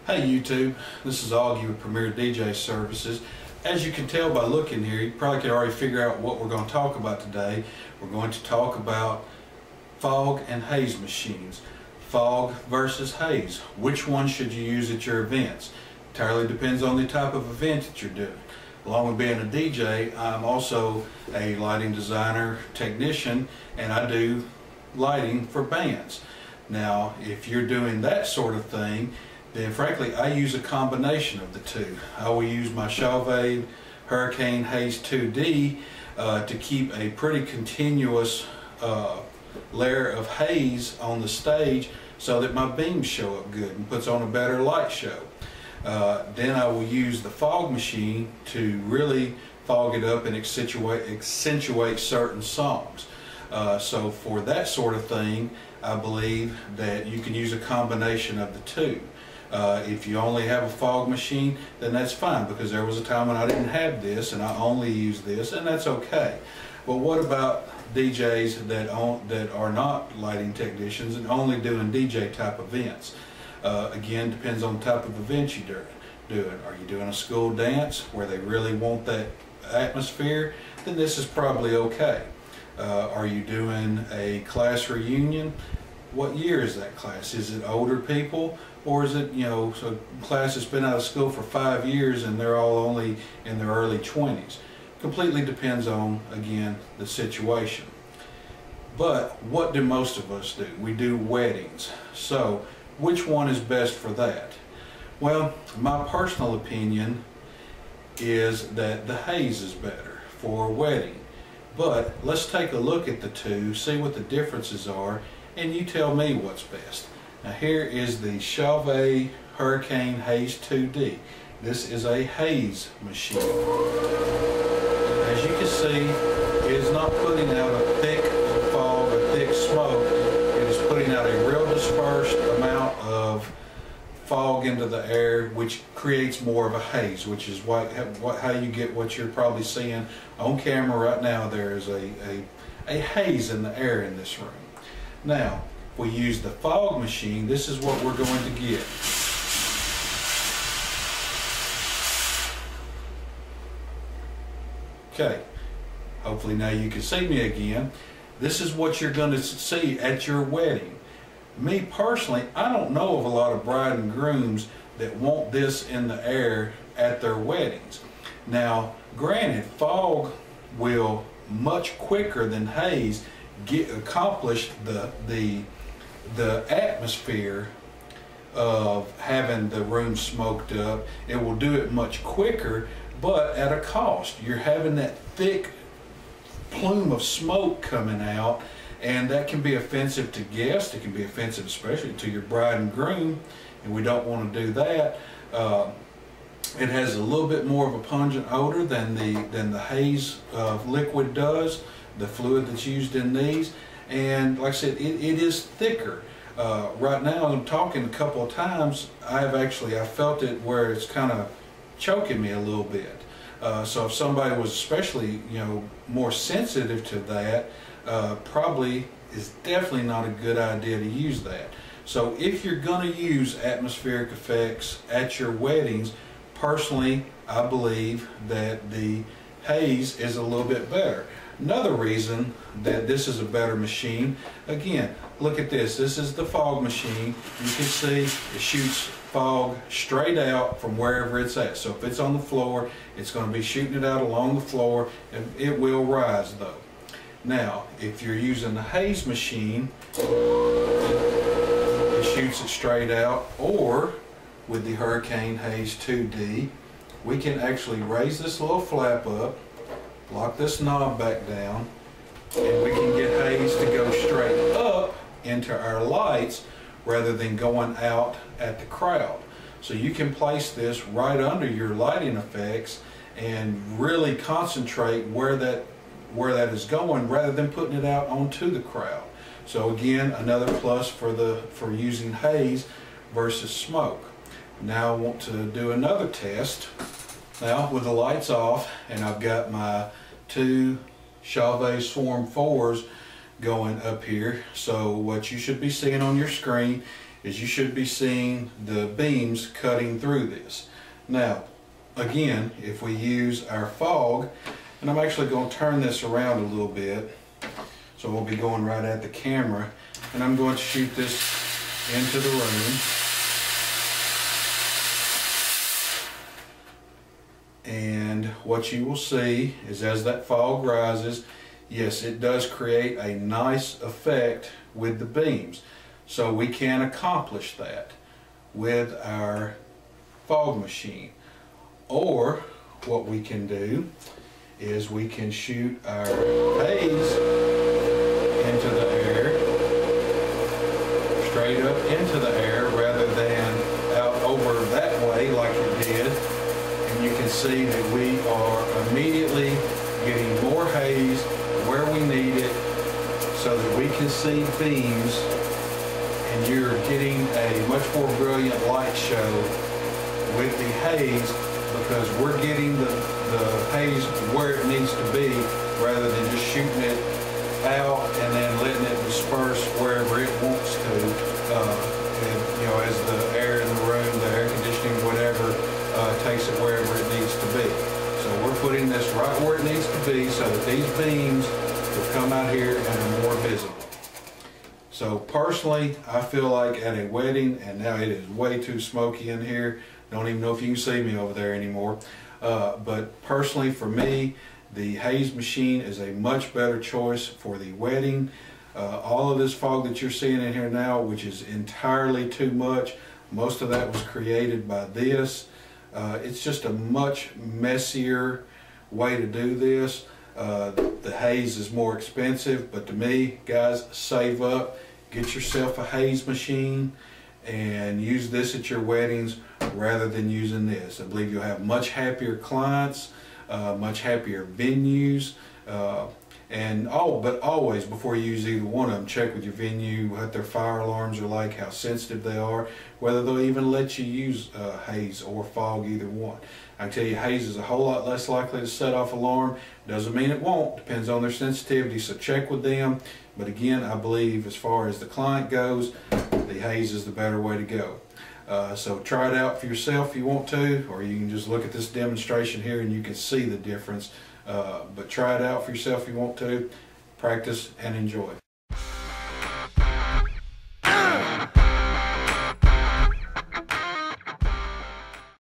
Hey YouTube, this is Augie with Premier DJ Services. As you can tell by looking here, you probably can already figure out what we're going to talk about today. We're going to talk about fog and haze machines. Fog versus haze. Which one should you use at your events? Entirely depends on the type of event that you're doing. Along with being a DJ, I'm also a lighting designer, technician, and I do lighting for bands. Now, if you're doing that sort of thing, then frankly I use a combination of the two. I will use my Haze Hurricane Haze 2D to keep a pretty continuous layer of haze on the stage so that my beams show up good and puts on a better light show. Then I will use the fog machine to really fog it up and accentuate certain songs. So for that sort of thing, I believe that you can use a combination of the two. If you only have a fog machine, then that's fine, because there was a time when I didn't have this and I only used this, and that's okay. But what about DJs that are not lighting technicians and only doing DJ type events? Again, depends on the type of event you're doing. Are you doing a school dance where they really want that atmosphere? Then this is probably okay. Are you doing a class reunion? What year is that class? Is it older people, or is it, so class that's been out of school for 5 years and they're all only in their early 20s? Completely depends on, again, the situation. But what do most of us do? We do weddings. So which one is best for that? Well, my personal opinion is that the haze is better for a wedding. But let's take a look at the two, see what the differences are, and you tell me what's best. Now here is the Haze Hurricane Haze 2D. This is a haze machine. As you can see, it is not putting out a thick fog, a thick smoke. It is putting out a real dispersed amount of fog into the air, which creates more of a haze, which is how you get what you're probably seeing on camera right now. There is a haze in the air in this room. Now, if we use the fog machine, this is what we're going to get. Okay, hopefully now you can see me again. This is what you're going to see at your wedding. Me personally, I don't know of a lot of bride and grooms that want this in the air at their weddings. Now, granted, fog will much quicker than haze accomplish the atmosphere of having the room smoked up. It will do it much quicker, but at a cost. You're having that thick plume of smoke coming out, and that can be offensive to guests. It can be offensive especially to your bride and groom, and we don't want to do that. It has a little bit more of a pungent odor than the haze liquid does, the fluid that's used in these. And like I said, it is thicker. Right now, I'm talking a couple of times, I felt it where it's kind of choking me a little bit. So if somebody was especially more sensitive to that, probably is definitely not a good idea to use that. So if you're going to use atmospheric effects at your weddings, personally I believe that the haze is a little bit better. Another reason that this is a better machine, again, look at this. This is the fog machine. You can see it shoots fog straight out from wherever it's at. So if it's on the floor, it's going to be shooting it out along the floor, and it will rise though. Now, if you're using the haze machine, it shoots it straight out, or with the Hurricane Haze 2D, we can actually raise this little flap up, lock this knob back down, and we can get haze to go straight up into our lights rather than going out at the crowd. So you can place this right under your lighting effects and really concentrate where that is going rather than putting it out onto the crowd. So again, another plus for using haze versus smoke. Now I want to do another test. Now with the lights off, and I've got my two Haze Swarm 4s going up here. So what you should be seeing on your screen is you should be seeing the beams cutting through this. Now, again, if we use our fog, and I'm actually going to turn this around a little bit, so we'll be going right at the camera, and I'm going to shoot this into the room. And what you will see is as that fog rises, yes, it does create a nice effect with the beams. So we can accomplish that with our fog machine. Or what we can do is we can shoot our haze into the air, straight up into the air rather than out over that way like it did. And you can see that we are immediately getting more haze where we need it so that we can see beams, and you're getting a much more brilliant light show with the haze because we're getting the haze where it needs to be rather than just shooting it out and then letting it disperse wherever it wants to. And, you know, as the air in the room, the air conditioning, whatever, takes it wherever it needs to be. So we're putting this right where it needs to be so that these beams will come out here and are more visible. So personally, I feel like at a wedding, and now it is way too smoky in here, don't even know if you can see me over there anymore, but personally for me, the Haze machine is a much better choice for the wedding. All of this fog that you're seeing in here now, which is entirely too much, most of that was created by this. It's just a much messier way to do this. The Haze is more expensive, but to me, guys, save up, get yourself a Haze machine and use this at your weddings rather than using this. I believe you'll have much happier clients, much happier venues, but always before you use either one of them, check with your venue what their fire alarms are like, how sensitive they are, whether they'll even let you use haze or fog, either one. I can tell you haze is a whole lot less likely to set off alarm. Doesn't mean it won't, depends on their sensitivity, so check with them. But again, I believe as far as the client goes, the haze is the better way to go. So try it out for yourself if you want to, or you can just look at this demonstration here and you can see the difference. But try it out for yourself if you want to. Practice and enjoy.